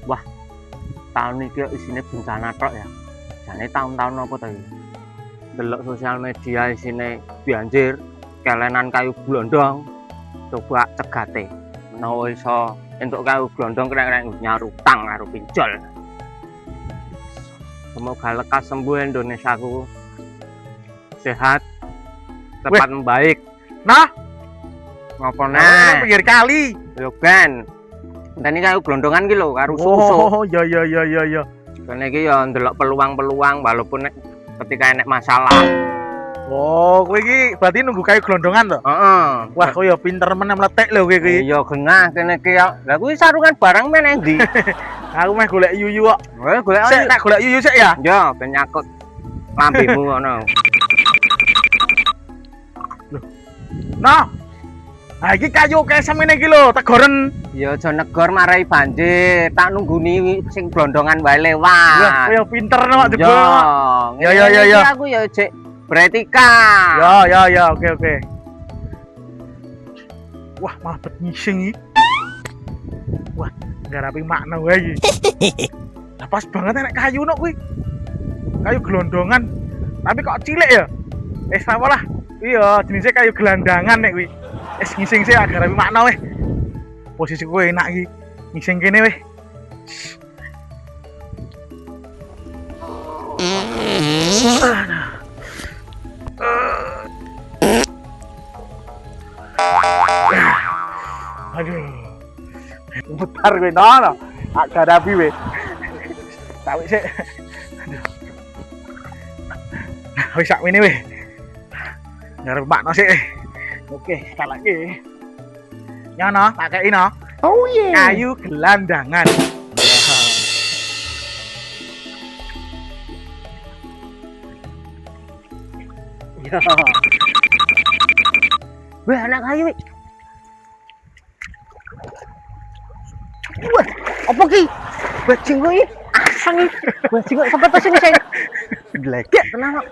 Wah, tahun ini isinya bencana tok ya. Jane tahun-tahun apa tadi? Delok sosial media isinya banjir, kelenan kayu glondong. Coba cegate. Menawa iso entuk kayu glondong kena nyarutang karo pinjol. Semoga lekas sembuh Indonesiaku. Sehat, cepat membaik. Nah, Ngopo nah, pinggir kali. Yo kan. Tani kayu glondongan ki lho karo susu. Oh, ya. Kene iki ya ndelok peluang-peluang walaupun nek ketika enek masalah. Oh, kowe iki berarti nunggu kayu glondongan to? Heeh. Wah, kowe ya pinter men meletek lho kowe iki. Iya gengah kene iki ya. Lah kuwi sarungan barang meneh ndi? Aku meh golek yuyu kok. Golek Sik tak golek yuyu sik ya. Ya, ben nyakut lambemu ngono. Nah. Nah, iki kayu kesem ngene iki lho, tegoren. Ya aja negor marai banjir, tak nungguni sing glondongan wae Wah, lewat. kowe ya pinter nek jebul. Ya, Ya. Aku ya cek beretika. Ya, oke. Wah, malah bet ngising iki. Wah, ngarapi makna wae iki. Lah pas banget nek kayu nok kuwi. Kayu glondongan. Tapi kok cilik ya? Apa lah. Iya, jenisnya kayu gelandangan nek kuwi. Ngising sih agak rapi makna weh. Posisi kowe enak iki. Ngising kene weh. Aduh. Bentar kowe no. Agak rapi weh. Tahu sih. Aduh. Wis sak mene weh. Ngarep makna sih. Oke, sekali lagi. Nyono, pakai ini. Oh yeah. Kayu gelandangan. Ya. Wah, anak kayu. Wah, apa ki? Bajing kuwi asang iki. Bajing kok sampai to sini saya. Glegek tenan kok.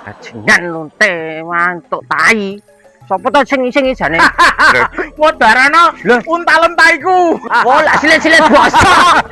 Bajingan lonte mantuk tai. Sopo to sing ising jane? Modarano untalem taiku. Oh, lak silet-silet bosok.